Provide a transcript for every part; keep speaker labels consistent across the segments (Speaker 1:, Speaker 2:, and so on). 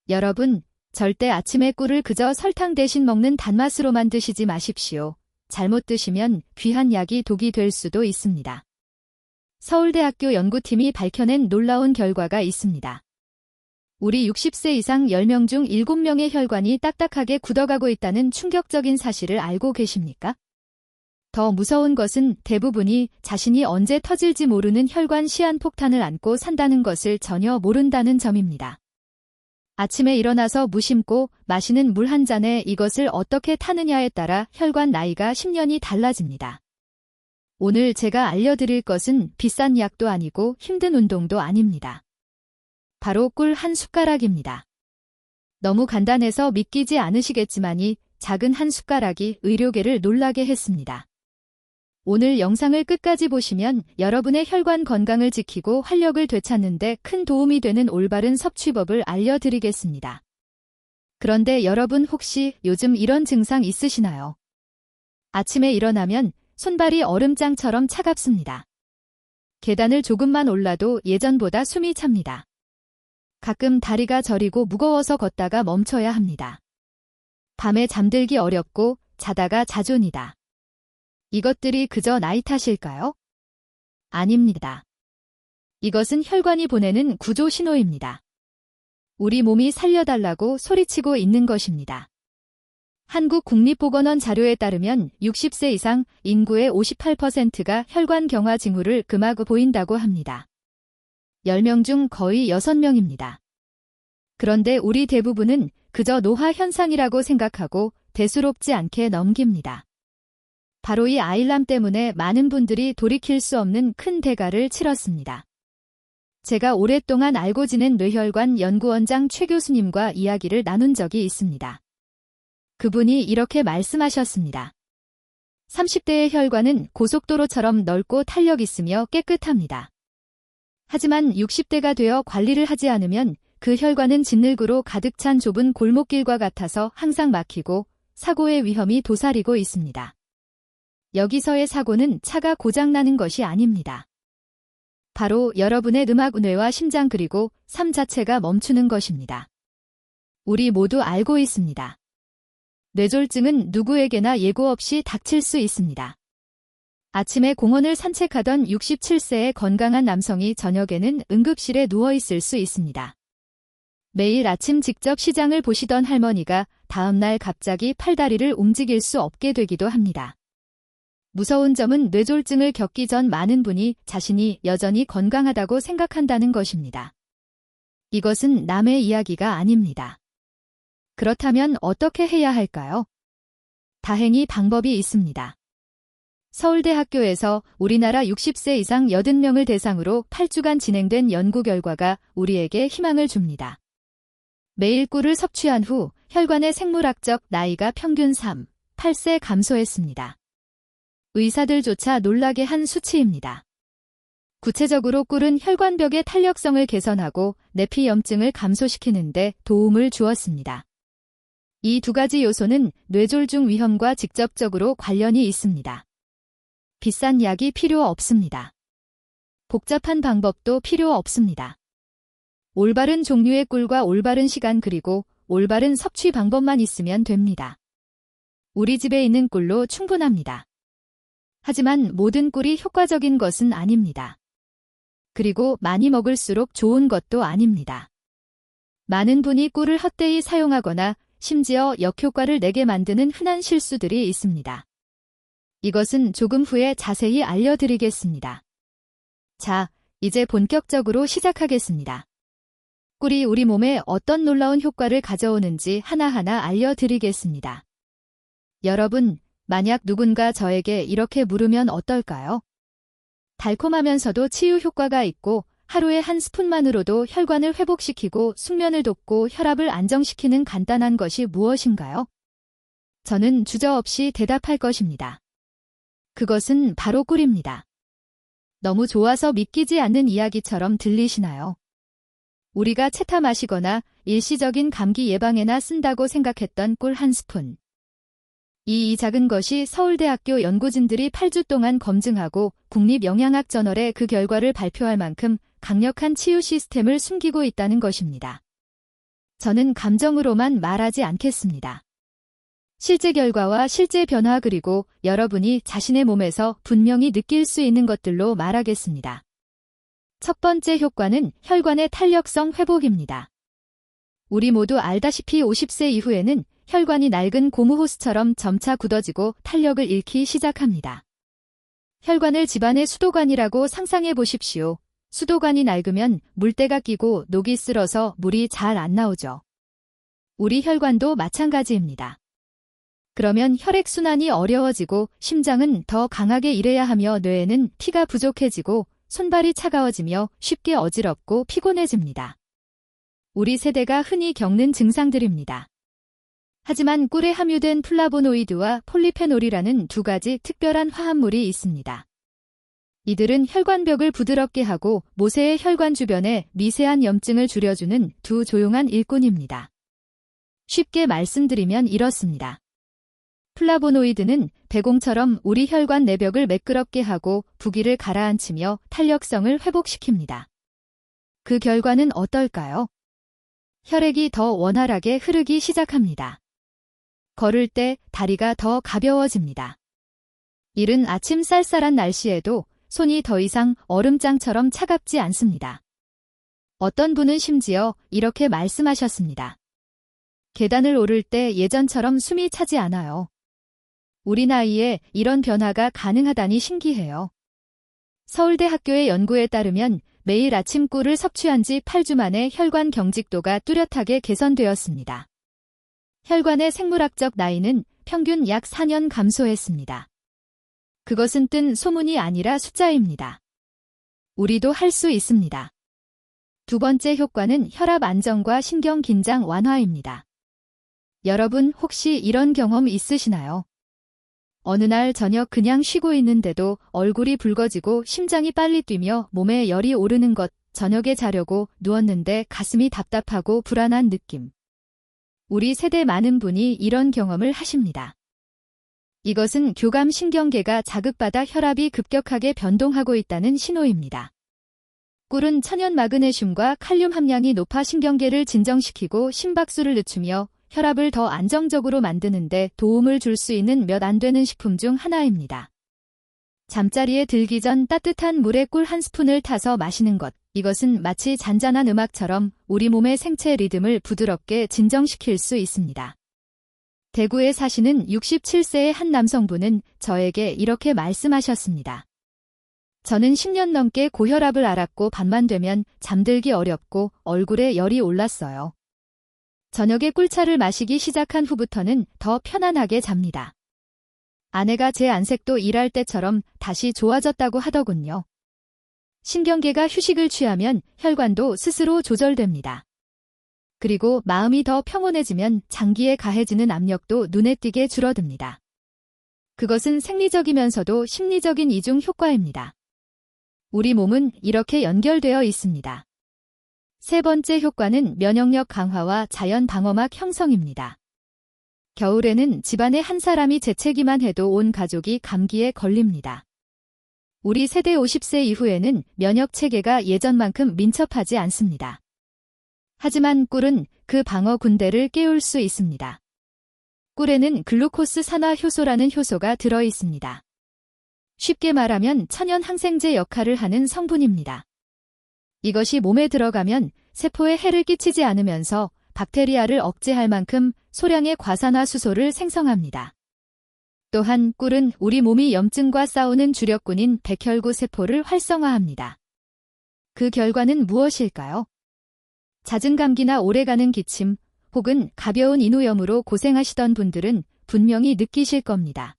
Speaker 1: 여러분, 절대 아침에 꿀을 그저 설탕 대신 먹는 단맛으로만 드시지 마십시오. 잘못 드시면 귀한 약이 독이 될 수도 있습니다. 서울대학교 연구팀이 밝혀낸 놀라운 결과가 있습니다. 우리 60세 이상 10명 중 7명의 혈관이 딱딱하게 굳어가고 있다는 충격적인 사실을 알고 계십니까? 더 무서운 것은 대부분이 자신이 언제 터질지 모르는 혈관 시한폭탄을 안고 산다는 것을 전혀 모른다는 점입니다. 아침에 일어나서 무심코 마시는 물 한 잔에 이것을 어떻게 타느냐에 따라 혈관 나이가 10년이 달라집니다. 오늘 제가 알려드릴 것은 비싼 약도 아니고 힘든 운동도 아닙니다. 바로 꿀 한 숟가락입니다. 너무 간단해서 믿기지 않으시겠지만이 작은 한 숟가락이 의료계를 놀라게 했습니다. 오늘 영상을 끝까지 보시면 여러분의 혈관 건강을 지키고 활력을 되찾는 데 큰 도움이 되는 올바른 섭취법을 알려드리겠습니다. 그런데 여러분 혹시 요즘 이런 증상 있으시나요? 아침에 일어나면 손발이 얼음장처럼 차갑습니다. 계단을 조금만 올라도 예전보다 숨이 찹니다. 가끔 다리가 저리고 무거워서 걷다가 멈춰야 합니다. 밤에 잠들기 어렵고 자다가 자존이다. 이것들이 그저 나이 탓일까요? 아닙니다. 이것은 혈관이 보내는 구조 신호입니다. 우리 몸이 살려달라고 소리치고 있는 것입니다. 한국국립보건원 자료에 따르면 60세 이상 인구의 58%가 혈관 경화 징후를 금하고 보인다고 합니다. 10명 중 거의 6명입니다. 그런데 우리 대부분은 그저 노화 현상이라고 생각하고 대수롭지 않게 넘깁니다. 바로 이 아일람 때문에 많은 분들이 돌이킬 수 없는 큰 대가를 치렀습니다. 제가 오랫동안 알고 지낸 뇌혈관 연구원장 최 교수님과 이야기를 나눈 적이 있습니다. 그분이 이렇게 말씀하셨습니다. 30대의 혈관은 고속도로처럼 넓고 탄력 있으며 깨끗합니다. 하지만 60대가 되어 관리를 하지 않으면 그 혈관은 짓늘구로 가득 찬 좁은 골목길과 같아서 항상 막히고 사고의 위험이 도사리고 있습니다. 여기서의 사고는 차가 고장나는 것이 아닙니다. 바로 여러분의 음악, 뇌와 심장 그리고 삶 자체가 멈추는 것입니다. 우리 모두 알고 있습니다. 뇌졸중은 누구에게나 예고 없이 닥칠 수 있습니다. 아침에 공원을 산책하던 67세의 건강한 남성이 저녁에는 응급실에 누워있을 수 있습니다. 매일 아침 직접 시장을 보시던 할머니가 다음날 갑자기 팔다리를 움직일 수 없게 되기도 합니다. 무서운 점은 뇌졸중을 겪기 전 많은 분이 자신이 여전히 건강하다고 생각한다는 것입니다. 이것은 남의 이야기가 아닙니다. 그렇다면 어떻게 해야 할까요? 다행히 방법이 있습니다. 서울대학교에서 우리나라 60세 이상 80명을 대상으로 8주간 진행된 연구 결과가 우리에게 희망을 줍니다. 매일 꿀을 섭취한 후 혈관의 생물학적 나이가 평균 8세 감소했습니다. 의사들조차 놀라게 한 수치입니다. 구체적으로 꿀은 혈관벽의 탄력성을 개선하고 내피염증을 감소시키는 데 도움을 주었습니다. 이 두 가지 요소는 뇌졸중 위험과 직접적으로 관련이 있습니다. 비싼 약이 필요 없습니다. 복잡한 방법도 필요 없습니다. 올바른 종류의 꿀과 올바른 시간 그리고 올바른 섭취 방법만 있으면 됩니다. 우리 집에 있는 꿀로 충분합니다. 하지만 모든 꿀이 효과적인 것은 아닙니다. 그리고 많이 먹을수록 좋은 것도 아닙니다. 많은 분이 꿀을 헛되이 사용하거나 심지어 역효과를 내게 만드는 흔한 실수들이 있습니다. 이것은 조금 후에 자세히 알려드리겠습니다. 자, 이제 본격적으로 시작하겠습니다. 꿀이 우리 몸에 어떤 놀라운 효과를 가져오는지 하나하나 알려드리겠습니다. 여러분, 만약 누군가 저에게 이렇게 물으면 어떨까요? 달콤하면서도 치유 효과가 있고 하루에 한 스푼만으로도 혈관을 회복시키고 숙면을 돕고 혈압을 안정시키는 간단한 것이 무엇인가요? 저는 주저없이 대답할 것입니다. 그것은 바로 꿀입니다. 너무 좋아서 믿기지 않는 이야기처럼 들리시나요? 우리가 채타 마시거나 일시적인 감기 예방에나 쓴다고 생각했던 꿀 한 스푼. 이 작은 것이 서울대학교 연구진들이 8주 동안 검증하고 국립영양학저널에 그 결과를 발표할 만큼 강력한 치유 시스템을 숨기고 있다는 것입니다. 저는 감정으로만 말하지 않겠습니다. 실제 결과와 실제 변화 그리고 여러분이 자신의 몸에서 분명히 느낄 수 있는 것들로 말하겠습니다. 첫 번째 효과는 혈관의 탄력성 회복입니다. 우리 모두 알다시피 50세 이후에는 혈관이 낡은 고무 호스처럼 점차 굳어지고 탄력을 잃기 시작합니다. 혈관을 집안의 수도관이라고 상상해 보십시오. 수도관이 낡으면 물때가 끼고 녹이 쓸어서 물이 잘 안 나오죠. 우리 혈관도 마찬가지입니다. 그러면 혈액순환이 어려워지고 심장은 더 강하게 일해야 하며 뇌에는 피가 부족해지고 손발이 차가워지며 쉽게 어지럽고 피곤해집니다. 우리 세대가 흔히 겪는 증상들입니다. 하지만 꿀에 함유된 플라보노이드와 폴리페놀이라는 두 가지 특별한 화합물이 있습니다. 이들은 혈관벽을 부드럽게 하고 모세의 혈관 주변에 미세한 염증을 줄여주는 두 조용한 일꾼입니다. 쉽게 말씀드리면 이렇습니다. 플라보노이드는 배공처럼 우리 혈관 내벽을 매끄럽게 하고 부기를 가라앉히며 탄력성을 회복시킵니다. 그 결과는 어떨까요? 혈액이 더 원활하게 흐르기 시작합니다. 걸을 때 다리가 더 가벼워집니다. 이른 아침 쌀쌀한 날씨에도 손이 더 이상 얼음장처럼 차갑지 않습니다. 어떤 분은 심지어 이렇게 말씀하셨습니다. 계단을 오를 때 예전처럼 숨이 차지 않아요. 우리 나이에 이런 변화가 가능하다니 신기해요. 서울대 학교의 연구에 따르면 매일 아침 꿀을 섭취한 지 8주 만에 혈관 경직도가 뚜렷하게 개선되었습니다. 혈관의 생물학적 나이는 평균 약 4년 감소했습니다. 그것은 뜬 소문이 아니라 숫자입니다. 우리도 할 수 있습니다. 두 번째 효과는 혈압 안정과 신경 긴장 완화입니다. 여러분 혹시 이런 경험 있으시나요? 어느 날 저녁 그냥 쉬고 있는데도 얼굴이 붉어지고 심장이 빨리 뛰며 몸에 열이 오르는 것, 저녁에 자려고 누웠는데 가슴이 답답하고 불안한 느낌. 우리 세대 많은 분이 이런 경험을 하십니다. 이것은 교감신경계가 자극받아 혈압이 급격하게 변동하고 있다는 신호입니다. 꿀은 천연 마그네슘과 칼륨 함량이 높아 신경계를 진정시키고 심박수를 늦추며 혈압을 더 안정적으로 만드는데 도움을 줄 수 있는 몇 안 되는 식품 중 하나입니다. 잠자리에 들기 전 따뜻한 물에 꿀 한 스푼을 타서 마시는 것, 이것은 마치 잔잔한 음악처럼 우리 몸의 생체 리듬을 부드럽게 진정시킬 수 있습니다. 대구에 사시는 67세의 한 남성분은 저에게 이렇게 말씀하셨습니다. 저는 10년 넘게 고혈압을 앓았고 밤만 되면 잠들기 어렵고 얼굴에 열이 올랐어요. 저녁에 꿀차를 마시기 시작한 후부터는 더 편안하게 잡니다. 아내가 제 안색도 일할 때처럼 다시 좋아졌다고 하더군요. 신경계가 휴식을 취하면 혈관도 스스로 조절됩니다. 그리고 마음이 더 평온해지면 장기에 가해지는 압력도 눈에 띄게 줄어듭니다. 그것은 생리적이면서도 심리적인 이중 효과입니다. 우리 몸은 이렇게 연결되어 있습니다. 세 번째 효과는 면역력 강화와 자연 방어막 형성입니다. 겨울에는 집안에 한 사람이 재채기만 해도 온 가족이 감기에 걸립니다. 우리 세대 50세 이후에는 면역 체계가 예전만큼 민첩하지 않습니다. 하지만 꿀은 그 방어 군대를 깨울 수 있습니다. 꿀에는 글루코스 산화 효소라는 효소가 들어 있습니다. 쉽게 말하면 천연 항생제 역할을 하는 성분입니다. 이것이 몸에 들어가면 세포에 해를 끼치지 않으면서 박테리아를 억제할 만큼 소량의 과산화수소를 생성합니다. 또한 꿀은 우리 몸이 염증과 싸우는 주력군인 백혈구 세포를 활성화합니다. 그 결과는 무엇일까요? 잦은 감기나 오래가는 기침 혹은 가벼운 인후염으로 고생하시던 분들은 분명히 느끼실 겁니다.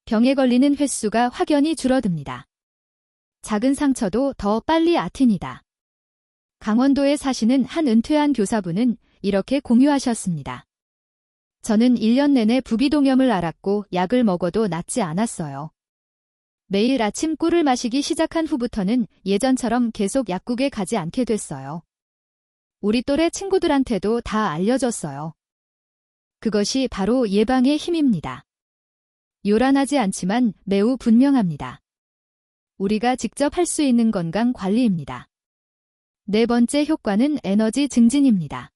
Speaker 1: 병에 걸리는 횟수가 확연히 줄어듭니다. 작은 상처도 더 빨리 아팁니다. 강원도에 사시는 한 은퇴한 교사분은 이렇게 공유하셨습니다. 저는 1년 내내 부비동염을 앓았고 약을 먹어도 낫지 않았어요. 매일 아침 꿀을 마시기 시작한 후부터는 예전처럼 계속 약국에 가지 않게 됐어요. 우리 또래 친구들한테도 다 알려졌어요. 그것이 바로 예방의 힘입니다. 요란하지 않지만 매우 분명합니다. 우리가 직접 할 수 있는 건강 관리입니다. 네 번째 효과는 에너지 증진입니다.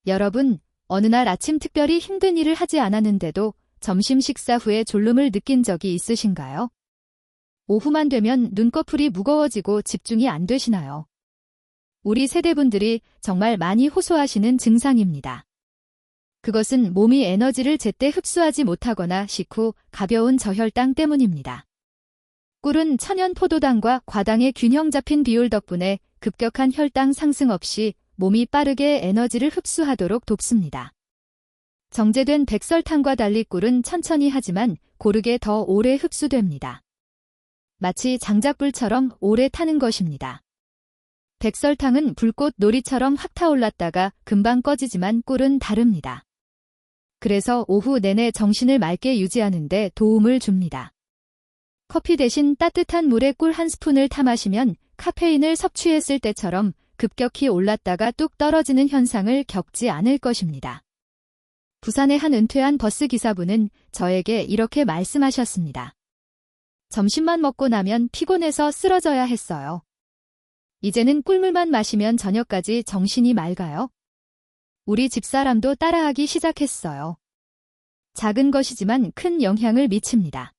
Speaker 1: 여러분, 어느 날 아침 특별히 힘든 일을 하지 않았는데도 점심 식사 후에 졸음을 느낀 적이 있으신가요? 오후만 되면 눈꺼풀이 무거워지고 집중이 안 되시나요? 우리 세대분들이 정말 많이 호소하시는 증상입니다. 그것은 몸이 에너지를 제때 흡수하지 못하거나 식후 가벼운 저혈당 때문입니다. 꿀은 천연 포도당과 과당의 균형 잡힌 비율 덕분에 급격한 혈당 상승 없이 몸이 빠르게 에너지를 흡수하도록 돕습니다. 정제된 백설탕과 달리 꿀은 천천히 하지만 고르게 더 오래 흡수됩니다. 마치 장작불처럼 오래 타는 것입니다. 백설탕은 불꽃 놀이처럼 확 타올랐다가 금방 꺼지지만 꿀은 다릅니다. 그래서 오후 내내 정신을 맑게 유지하는 데 도움을 줍니다. 커피 대신 따뜻한 물에 꿀 한 스푼을 타 마시면 카페인을 섭취했을 때처럼 급격히 올랐다가 뚝 떨어지는 현상을 겪지 않을 것입니다. 부산의 한 은퇴한 버스 기사분은 저에게 이렇게 말씀하셨습니다. 점심만 먹고 나면 피곤해서 쓰러져야 했어요. 이제는 꿀물만 마시면 저녁까지 정신이 맑아요. 우리 집사람도 따라하기 시작했어요. 작은 것이지만 큰 영향을 미칩니다.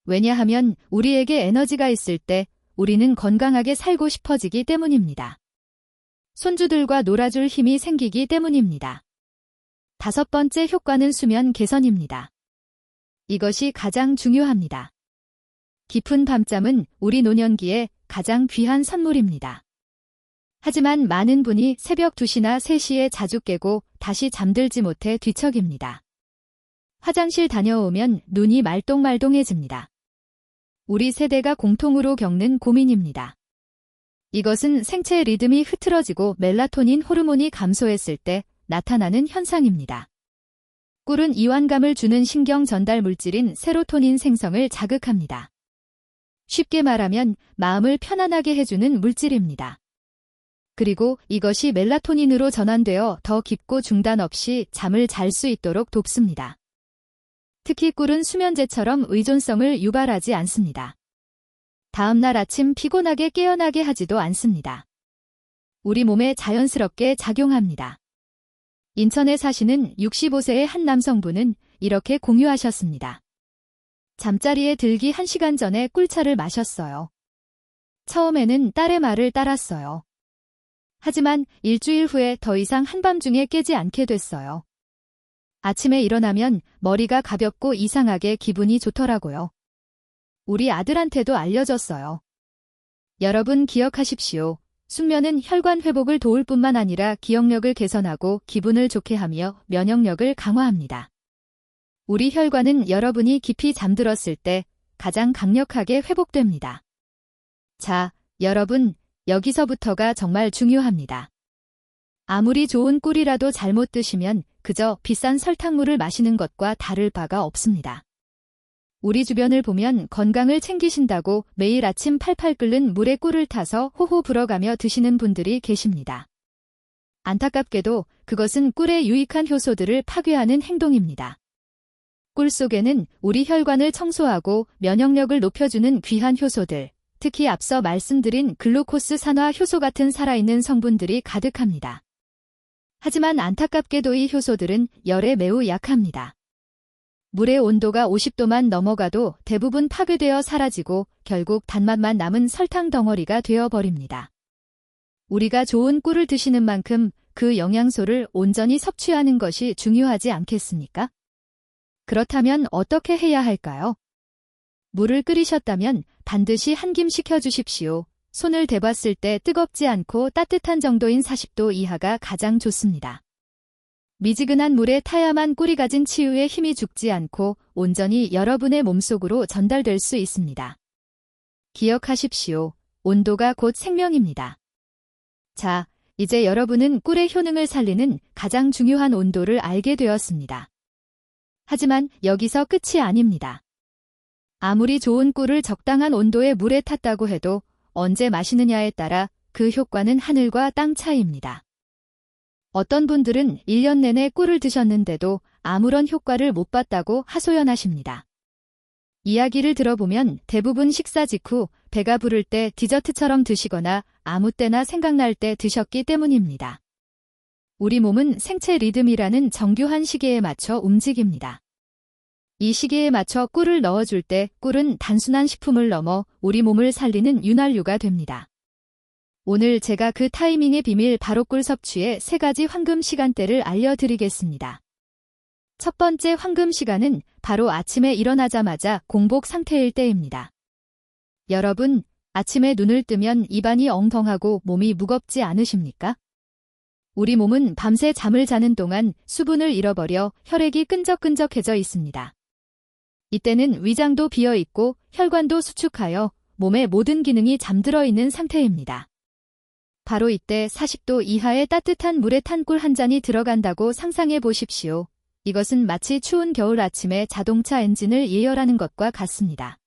Speaker 1: 왜냐하면 우리에게 에너지가 있을 때 우리는 건강하게 살고 싶어지기 때문입니다. 손주들과 놀아줄 힘이 생기기 때문입니다. 5번째 효과는 수면 개선입니다. 이것이 가장 중요합니다. 깊은 밤잠은 우리 노년기에 가장 귀한 선물입니다. 하지만 많은 분이 새벽 2시나 3시에 자주 깨고 다시 잠들지 못해 뒤척입니다. 화장실 다녀오면 눈이 말똥말똥해집니다. 우리 세대가 공통으로 겪는 고민입니다. 이것은 생체 리듬이 흐트러지고 멜라토닌 호르몬이 감소했을 때 나타나는 현상입니다. 꿀은 이완감을 주는 신경 전달 물질인 세로토닌 생성을 자극합니다. 쉽게 말하면 마음을 편안하게 해주는 물질입니다. 그리고 이것이 멜라토닌으로 전환되어 더 깊고 중단 없이 잠을 잘 수 있도록 돕습니다. 특히 꿀은 수면제처럼 의존성을 유발하지 않습니다. 다음날 아침 피곤하게 깨어나게 하지도 않습니다. 우리 몸에 자연스럽게 작용합니다. 인천에 사시는 65세의 한 남성분은 이렇게 공유하셨습니다. 잠자리에 들기 1시간 전에 꿀차를 마셨어요. 처음에는 딸의 말을 따랐어요. 하지만 일주일 후에 더 이상 한밤중에 깨지 않게 됐어요. 아침에 일어나면 머리가 가볍고 이상하게 기분이 좋더라고요. 우리 아들한테도 알려줬어요. 여러분 기억하십시오. 숙면은 혈관 회복을 도울 뿐만 아니라 기억력을 개선하고 기분을 좋게 하며 면역력을 강화합니다. 우리 혈관은 여러분이 깊이 잠들었을 때 가장 강력하게 회복됩니다. 자, 여러분, 여기서부터가 정말 중요합니다. 아무리 좋은 꿀이라도 잘못 드시면 그저 비싼 설탕물을 마시는 것과 다를 바가 없습니다. 우리 주변을 보면 건강을 챙기신다고 매일 아침 팔팔 끓는 물에 꿀을 타서 호호 불어가며 드시는 분들이 계십니다. 안타깝게도 그것은 꿀의 유익한 효소들을 파괴하는 행동입니다. 꿀 속에는 우리 혈관을 청소하고 면역력을 높여주는 귀한 효소들, 특히 앞서 말씀드린 글루코스 산화 효소 같은 살아있는 성분들이 가득합니다. 하지만 안타깝게도 이 효소들은 열에 매우 약합니다. 물의 온도가 50도만 넘어가도 대부분 파괴되어 사라지고 결국 단맛만 남은 설탕 덩어리가 되어버립니다. 우리가 좋은 꿀을 드시는 만큼 그 영양소를 온전히 섭취하는 것이 중요하지 않겠습니까? 그렇다면 어떻게 해야 할까요? 물을 끓이셨다면 반드시 한김 식혀주십시오. 손을 대봤을 때 뜨겁지 않고 따뜻한 정도인 40도 이하가 가장 좋습니다. 미지근한 물에 타야만 꿀이 가진 치유의 힘이 죽지 않고 온전히 여러분의 몸속으로 전달될 수 있습니다. 기억하십시오. 온도가 곧 생명입니다. 자, 이제 여러분은 꿀의 효능을 살리는 가장 중요한 온도를 알게 되었습니다. 하지만 여기서 끝이 아닙니다. 아무리 좋은 꿀을 적당한 온도의 물에 탔다고 해도 언제 마시느냐에 따라 그 효과는 하늘과 땅 차이입니다. 어떤 분들은 1년 내내 꿀을 드셨는데도 아무런 효과를 못 봤다고 하소연하십니다. 이야기를 들어보면 대부분 식사 직후 배가 부를 때 디저트처럼 드시거나 아무 때나 생각날 때 드셨기 때문입니다. 우리 몸은 생체 리듬이라는 정교한 시계에 맞춰 움직입니다. 이 시계에 맞춰 꿀을 넣어줄 때 꿀은 단순한 식품을 넘어 우리 몸을 살리는 윤활유가 됩니다. 오늘 제가 그 타이밍의 비밀 바로 꿀 섭취의 3가지 황금 시간대를 알려드리겠습니다. 첫 번째 황금 시간은 바로 아침에 일어나자마자 공복 상태일 때입니다. 여러분, 아침에 눈을 뜨면 입안이 엉덩하고 몸이 무겁지 않으십니까? 우리 몸은 밤새 잠을 자는 동안 수분을 잃어버려 혈액이 끈적끈적해져 있습니다. 이때는 위장도 비어 있고 혈관도 수축하여 몸의 모든 기능이 잠들어 있는 상태입니다. 바로 이때 40도 이하의 따뜻한 물에 탄 꿀 한 잔이 들어간다고 상상해 보십시오. 이것은 마치 추운 겨울 아침에 자동차 엔진을 예열하는 것과 같습니다.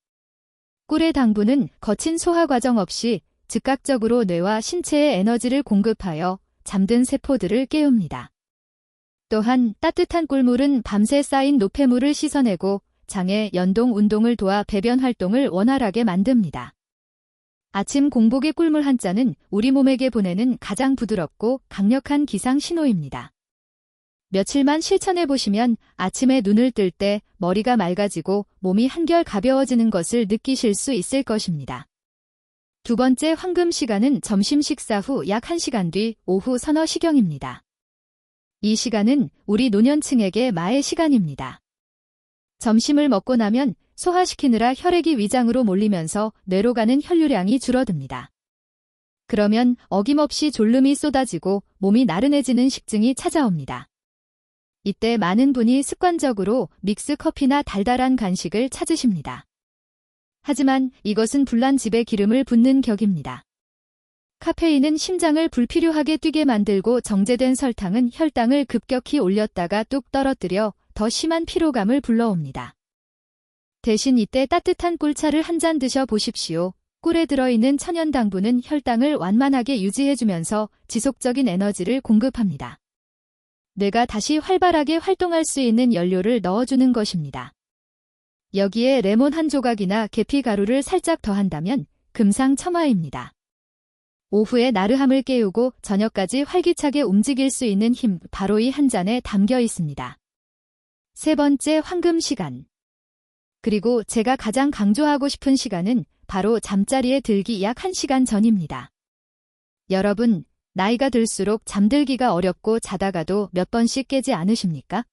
Speaker 1: 꿀의 당분은 거친 소화 과정 없이 즉각적으로 뇌와 신체에 에너지를 공급하여 잠든 세포들을 깨웁니다. 또한 따뜻한 꿀물은 밤새 쌓인 노폐물을 씻어내고 장의 연동 운동을 도와 배변 활동을 원활하게 만듭니다. 아침 공복의 꿀물 한 잔은 우리 몸에게 보내는 가장 부드럽고 강력한 기상 신호입니다. 며칠만 실천해 보시면 아침에 눈을 뜰 때 머리가 맑아지고 몸이 한결 가벼워지는 것을 느끼실 수 있을 것입니다. 두 번째 황금 시간은 점심 식사 후 약 1시간 뒤 오후 서너 시경입니다. 이 시간은 우리 노년층에게 마의 시간입니다. 점심을 먹고 나면 소화시키느라 혈액이 위장으로 몰리면서 뇌로 가는 혈류량이 줄어듭니다. 그러면 어김없이 졸음이 쏟아지고 몸이 나른해지는 식증이 찾아옵니다. 이때 많은 분이 습관적으로 믹스커피나 달달한 간식을 찾으십니다. 하지만 이것은 불난 집에 기름을 붓는 격입니다. 카페인은 심장을 불필요하게 뛰게 만들고 정제된 설탕은 혈당을 급격히 올렸다가 뚝 떨어뜨려 더 심한 피로감을 불러옵니다. 대신 이때 따뜻한 꿀차를 한 잔 드셔 보십시오. 꿀에 들어있는 천연 당분은 혈당을 완만하게 유지해주면서 지속적인 에너지를 공급합니다. 뇌가 다시 활발하게 활동할 수 있는 연료를 넣어주는 것입니다. 여기에 레몬 한 조각이나 계피 가루를 살짝 더한다면 금상첨화입니다. 오후에 나르함을 깨우고 저녁까지 활기차게 움직일 수 있는 힘, 바로 이 한 잔에 담겨 있습니다. 세 번째 황금 시간. 그리고 제가 가장 강조하고 싶은 시간은 바로 잠자리에 들기 약 1시간 전입니다. 여러분, 나이가 들수록 잠들기가 어렵고 자다가도 몇 번씩 깨지 않으십니까?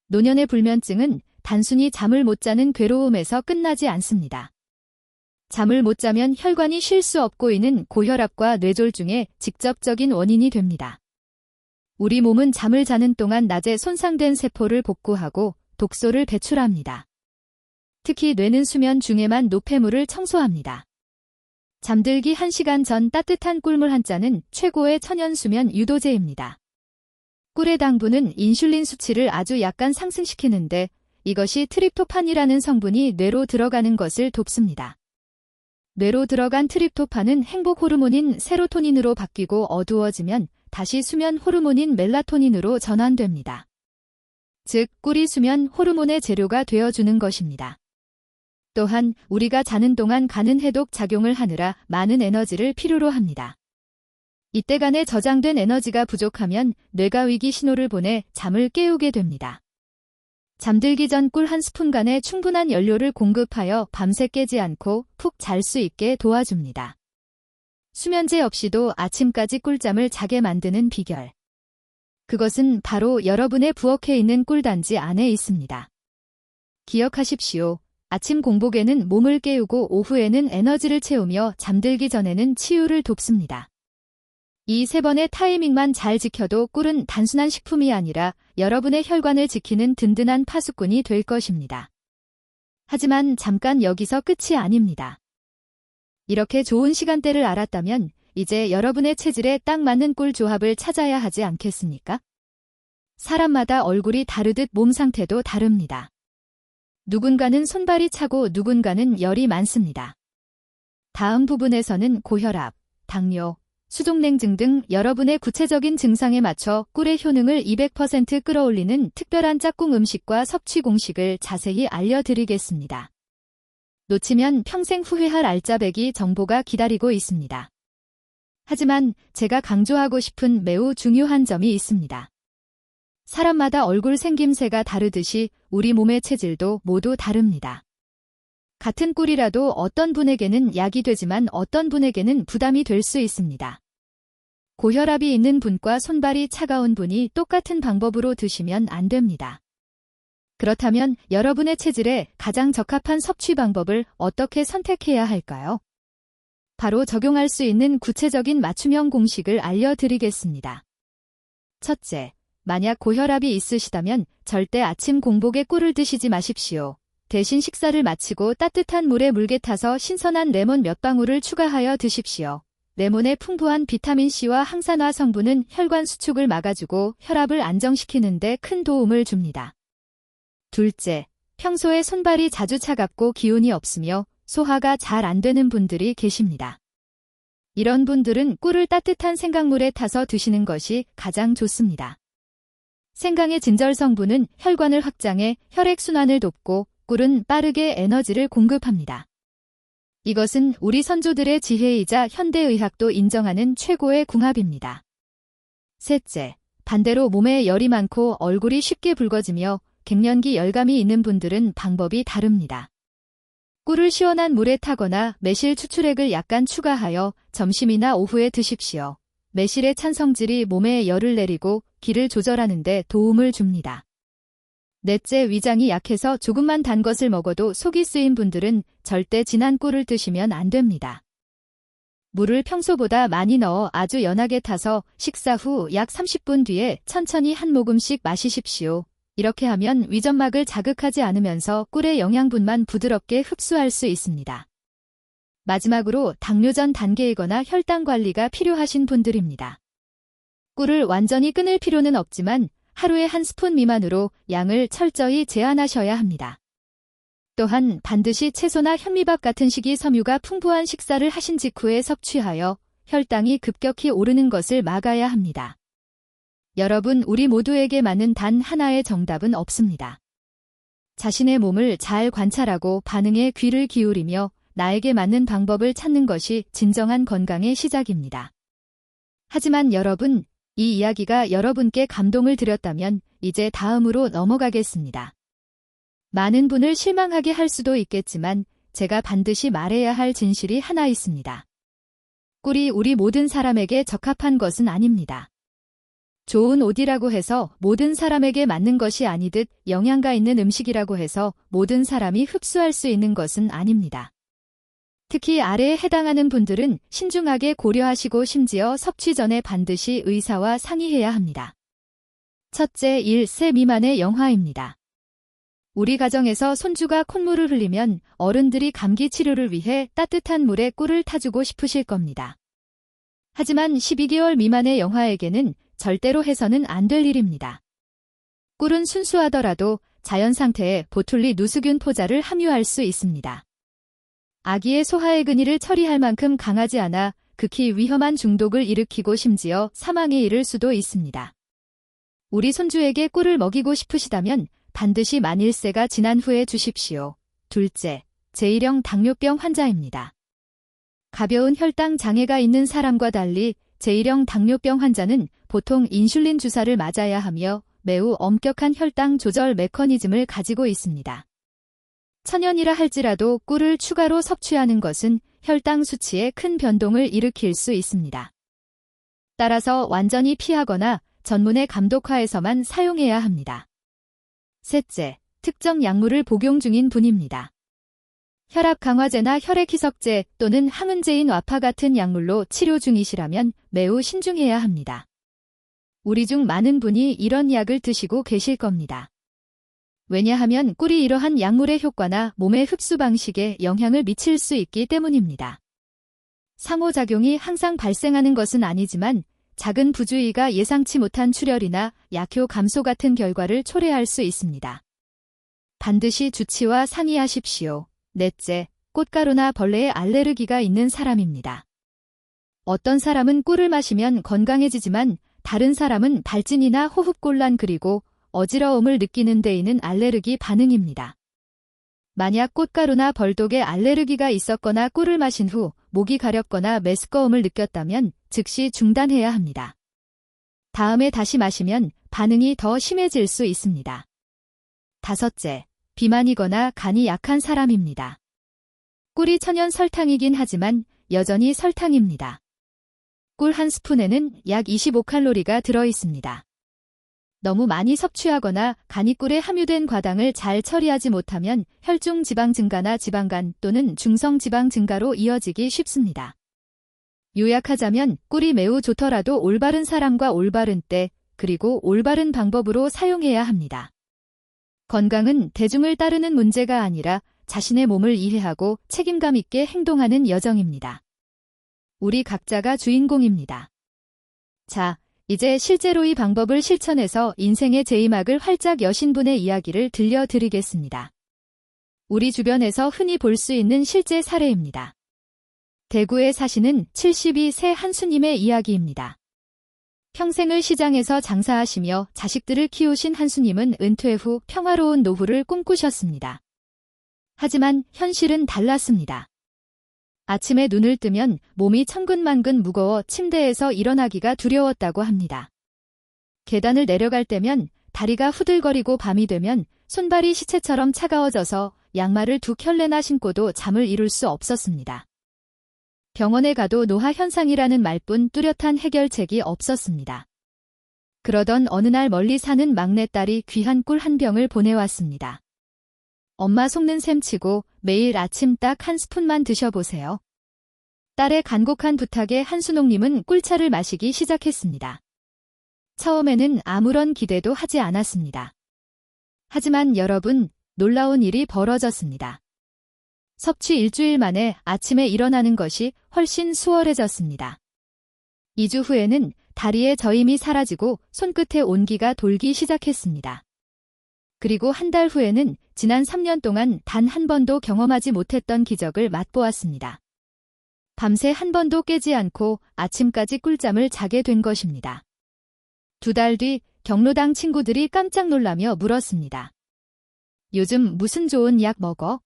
Speaker 1: 노년의 불면증은 단순히 잠을 못 자는 괴로움에서 끝나지 않습니다. 잠을 못 자면 혈관이 쉴 수 없고 이는 고혈압과 뇌졸중의 직접적인 원인이 됩니다. 우리 몸은 잠을 자는 동안 낮에 손상된 세포를 복구하고 독소를 배출합니다. 특히 뇌는 수면 중에만 노폐물을 청소합니다. 잠들기 1시간 전 따뜻한 꿀물 한 잔은 최고의 천연 수면 유도제입니다. 꿀의 당분은 인슐린 수치를 아주 약간 상승시키는데 이것이 트립토판이라는 성분이 뇌로 들어가는 것을 돕습니다. 뇌로 들어간 트립토판은 행복 호르몬인 세로토닌으로 바뀌고 어두워지면 다시 수면 호르몬인 멜라토닌으로 전환됩니다. 즉, 꿀이 수면 호르몬의 재료가 되어주는 것입니다. 또한 우리가 자는 동안 가는 해독 작용을 하느라 많은 에너지를 필요로 합니다. 이때간에 저장된 에너지가 부족하면 뇌가 위기 신호를 보내 잠을 깨우게 됩니다. 잠들기 전 꿀 한 스푼간에 충분한 연료를 공급하여 밤새 깨지 않고 푹 잘 수 있게 도와줍니다. 수면제 없이도 아침까지 꿀잠을 자게 만드는 비결. 그것은 바로 여러분의 부엌에 있는 꿀단지 안에 있습니다. 기억하십시오. 아침 공복에는 몸을 깨우고 오후에는 에너지를 채우며 잠들기 전에는 치유를 돕습니다. 이 3번의 타이밍만 잘 지켜도 꿀은 단순한 식품이 아니라 여러분의 혈관을 지키는 든든한 파수꾼이 될 것입니다. 하지만 잠깐 여기서 끝이 아닙니다. 이렇게 좋은 시간대를 알았다면 이제 여러분의 체질에 딱 맞는 꿀 조합을 찾아야 하지 않겠습니까? 사람마다 얼굴이 다르듯 몸 상태도 다릅니다. 누군가는 손발이 차고 누군가는 열이 많습니다. 다음 부분에서는 고혈압, 당뇨, 수족냉증 등 여러분의 구체적인 증상에 맞춰 꿀의 효능을 200% 끌어올리는 특별한 짝꿍 음식과 섭취 공식을 자세히 알려드리겠습니다. 놓치면 평생 후회할 알짜배기 정보가 기다리고 있습니다. 하지만 제가 강조하고 싶은 매우 중요한 점이 있습니다. 사람마다 얼굴 생김새가 다르듯이 우리 몸의 체질도 모두 다릅니다. 같은 꿀이라도 어떤 분에게는 약이 되지만 어떤 분에게는 부담이 될 수 있습니다. 고혈압이 있는 분과 손발이 차가운 분이 똑같은 방법으로 드시면 안 됩니다. 그렇다면 여러분의 체질에 가장 적합한 섭취 방법을 어떻게 선택해야 할까요? 바로 적용할 수 있는 구체적인 맞춤형 공식을 알려드리겠습니다. 첫째, 만약 고혈압이 있으시다면 절대 아침 공복에 꿀을 드시지 마십시오. 대신 식사를 마치고 따뜻한 물에 물개 타서 신선한 레몬 몇 방울을 추가하여 드십시오. 레몬의 풍부한 비타민C와 항산화 성분은 혈관 수축을 막아주고 혈압을 안정시키는 데 큰 도움을 줍니다. 둘째, 평소에 손발이 자주 차갑고 기운이 없으며 소화가 잘 안 되는 분들이 계십니다. 이런 분들은 꿀을 따뜻한 생강물에 타서 드시는 것이 가장 좋습니다. 생강의 진절 성분은 혈관을 확장해 혈액순환을 돕고 꿀은 빠르게 에너지를 공급합니다. 이것은 우리 선조들의 지혜이자 현대의학도 인정하는 최고의 궁합입니다. 셋째, 반대로 몸에 열이 많고 얼굴이 쉽게 붉어지며 갱년기 열감이 있는 분들은 방법이 다릅니다. 꿀을 시원한 물에 타거나 매실 추출액을 약간 추가하여 점심이나 오후에 드십시오. 매실의 찬성질이 몸에 열을 내리고 기를 조절하는 데 도움을 줍니다. 넷째, 위장이 약해서 조금만 단 것을 먹어도 속이 쓰인 분들은 절대 진한 꿀을 드시면 안 됩니다. 물을 평소보다 많이 넣어 아주 연하게 타서 식사 후 약 30분 뒤에 천천히 한 모금씩 마시십시오. 이렇게 하면 위점막을 자극하지 않으면서 꿀의 영양분만 부드럽게 흡수할 수 있습니다. 마지막으로 당뇨 전 단계이거나 혈당 관리가 필요하신 분들입니다. 꿀을 완전히 끊을 필요는 없지만 하루에 한 스푼 미만으로 양을 철저히 제한하셔야 합니다. 또한 반드시 채소나 현미밥 같은 식이섬유가 풍부한 식사를 하신 직후에 섭취하여 혈당이 급격히 오르는 것을 막아야 합니다. 여러분, 우리 모두에게 맞는 단 하나의 정답은 없습니다. 자신의 몸을 잘 관찰하고 반응에 귀를 기울이며 나에게 맞는 방법을 찾는 것이 진정한 건강의 시작입니다. 하지만 여러분, 이 이야기가 여러분께 감동을 드렸다면 이제 다음으로 넘어가겠습니다. 많은 분을 실망하게 할 수도 있겠지만 제가 반드시 말해야 할 진실이 하나 있습니다. 꿀이 우리 모든 사람에게 적합한 것은 아닙니다. 좋은 옷이라고 해서 모든 사람에게 맞는 것이 아니듯 영양가 있는 음식이라고 해서 모든 사람이 흡수할 수 있는 것은 아닙니다. 특히 아래에 해당하는 분들은 신중하게 고려하시고 심지어 섭취 전에 반드시 의사와 상의해야 합니다. 첫째, 1세 미만의 영하입니다. 우리 가정에서 손주가 콧물을 흘리면 어른들이 감기 치료를 위해 따뜻한 물에 꿀을 타주고 싶으실 겁니다. 하지만 12개월 미만의 영하에게는 절대로 해서는 안 될 일입니다. 꿀은 순수하더라도 자연 상태에 보툴리 누수균 포자를 함유할 수 있습니다. 아기의 소화의 근위를 처리할 만큼 강하지 않아 극히 위험한 중독을 일으키고 심지어 사망에 이를 수도 있습니다. 우리 손주에게 꿀을 먹이고 싶으시다면 반드시 만 1세가 지난 후에 주십시오. 둘째, 제1형 당뇨병 환자입니다. 가벼운 혈당 장애가 있는 사람과 달리 제1형 당뇨병 환자는 보통 인슐린 주사를 맞아야 하며 매우 엄격한 혈당 조절 메커니즘을 가지고 있습니다. 천연이라 할지라도 꿀을 추가로 섭취하는 것은 혈당 수치에 큰 변동을 일으킬 수 있습니다. 따라서 완전히 피하거나 전문의 감독하에서만 사용해야 합니다. 셋째, 특정 약물을 복용 중인 분입니다. 혈압 강화제나 혈액 희석제 또는 항은제인 와파 같은 약물로 치료 중이시라면 매우 신중해야 합니다. 우리 중 많은 분이 이런 약을 드시고 계실 겁니다. 왜냐하면 꿀이 이러한 약물의 효과나 몸의 흡수 방식에 영향을 미칠 수 있기 때문입니다. 상호작용이 항상 발생하는 것은 아니지만 작은 부주의가 예상치 못한 출혈이나 약효 감소 같은 결과를 초래할 수 있습니다. 반드시 주치와 상의하십시오. 넷째, 꽃가루나 벌레에 알레르기가 있는 사람입니다. 어떤 사람은 꿀을 마시면 건강해지지만 다른 사람은 발진이나 호흡곤란 그리고 어지러움을 느끼는 데에는 알레르기 반응입니다. 만약 꽃가루나 벌독에 알레르기가 있었거나 꿀을 마신 후 목이 가렵거나 메스꺼움을 느꼈다면 즉시 중단해야 합니다. 다음에 다시 마시면 반응이 더 심해질 수 있습니다. 5째, 비만이거나 간이 약한 사람입니다. 꿀이 천연 설탕이긴 하지만 여전히 설탕입니다. 꿀 한 스푼에는 약 25칼로리가 들어 있습니다. 너무 많이 섭취하거나 간이 꿀에 함유된 과당을 잘 처리하지 못하면 혈중 지방 증가나 지방간 또는 중성 지방 증가로 이어지기 쉽습니다. 요약하자면 꿀이 매우 좋더라도 올바른 사람과 올바른 때, 그리고 올바른 방법으로 사용해야 합니다. 건강은 대중을 따르는 문제가 아니라 자신의 몸을 이해하고 책임감 있게 행동하는 여정입니다. 우리 각자가 주인공입니다. 자, 이제 실제로 이 방법을 실천해서 인생의 제이막을 활짝 여신 분의 이야기를 들려드리겠습니다. 우리 주변에서 흔히 볼 수 있는 실제 사례입니다. 대구에 사시는 72세 한수님의 이야기입니다. 평생을 시장에서 장사하시며 자식들을 키우신 한수님은 은퇴 후 평화로운 노후를 꿈꾸셨습니다. 하지만 현실은 달랐습니다. 아침에 눈을 뜨면 몸이 천근만근 무거워 침대에서 일어나기가 두려웠다고 합니다. 계단을 내려갈 때면 다리가 후들거리고 밤이 되면 손발이 시체처럼 차가워져서 양말을 2켤레나 신고도 잠을 이룰 수 없었습니다. 병원에 가도 노화 현상이라는 말뿐 뚜렷한 해결책이 없었습니다. 그러던 어느 날 멀리 사는 막내딸이 귀한 꿀 한 병을 보내왔습니다. 엄마 속는 셈 치고 매일 아침 딱 한 스푼만 드셔보세요. 딸의 간곡한 부탁에 한순옥님은 꿀차를 마시기 시작했습니다. 처음에는 아무런 기대도 하지 않았습니다. 하지만 여러분, 놀라운 일이 벌어졌습니다. 섭취 일주일 만에 아침에 일어나는 것이 훨씬 수월해졌습니다. 2주 후에는 다리의 저림이 사라지고 손끝에 온기가 돌기 시작했습니다. 그리고 한 달 후에는 지난 3년 동안 단 한 번도 경험하지 못했던 기적을 맛보았습니다. 밤새 한 번도 깨지 않고 아침까지 꿀잠을 자게 된 것입니다. 2달 뒤 경로당 친구들이 깜짝 놀라며 물었습니다. 요즘 무슨 좋은 약 먹어?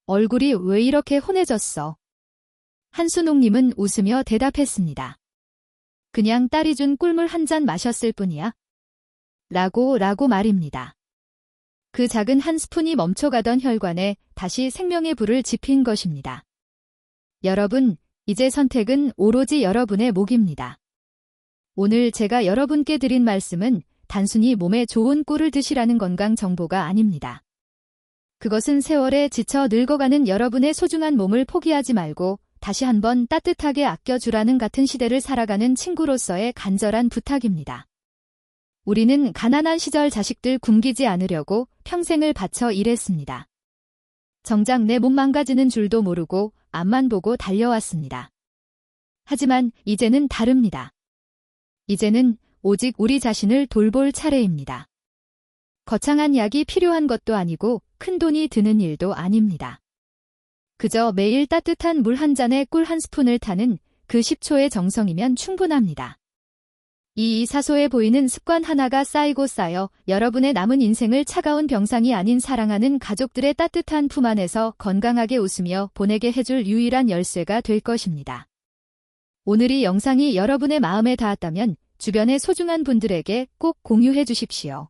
Speaker 1: 얼굴이 왜 이렇게 혼해졌어? 한순옥님은 웃으며 대답했습니다. 그냥 딸이 준 꿀물 한 잔 마셨을 뿐이야. 라고 말입니다. 그 작은 한 스푼이 멈춰가던 혈관에 다시 생명의 불을 지핀 것입니다. 여러분, 이제 선택은 오로지 여러분의 몫입니다. 오늘 제가 여러분께 드린 말씀은 단순히 몸에 좋은 꿀을 드시라는 건강 정보가 아닙니다. 그것은 세월에 지쳐 늙어가는 여러분의 소중한 몸을 포기하지 말고 다시 한번 따뜻하게 아껴주라는 같은 시대를 살아가는 친구로서의 간절한 부탁입니다. 우리는 가난한 시절 자식들 굶기지 않으려고 평생을 바쳐 일했습니다. 정작 내 몸 망가지는 줄도 모르고 앞만 보고 달려왔습니다. 하지만 이제는 다릅니다. 이제는 오직 우리 자신을 돌볼 차례입니다. 거창한 약이 필요한 것도 아니고 큰 돈이 드는 일도 아닙니다. 그저 매일 따뜻한 물 한 잔에 꿀 한 스푼을 타는 그 10초의 정성이면 충분합니다. 이 사소해 보이는 습관 하나가 쌓이고 쌓여 여러분의 남은 인생을 차가운 병상이 아닌 사랑하는 가족들의 따뜻한 품 안에서 건강하게 웃으며 보내게 해줄 유일한 열쇠가 될 것입니다. 오늘 이 영상이 여러분의 마음에 닿았다면 주변의 소중한 분들에게 꼭 공유해 주십시오.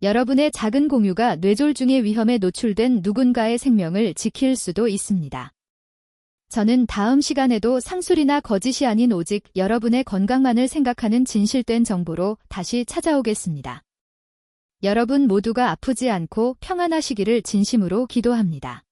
Speaker 1: 여러분의 작은 공유가 뇌졸중의 위험에 노출된 누군가의 생명을 지킬 수도 있습니다. 저는 다음 시간에도 상술이나 거짓이 아닌 오직 여러분의 건강만을 생각하는 진실된 정보로 다시 찾아오겠습니다. 여러분 모두가 아프지 않고 평안하시기를 진심으로 기도합니다.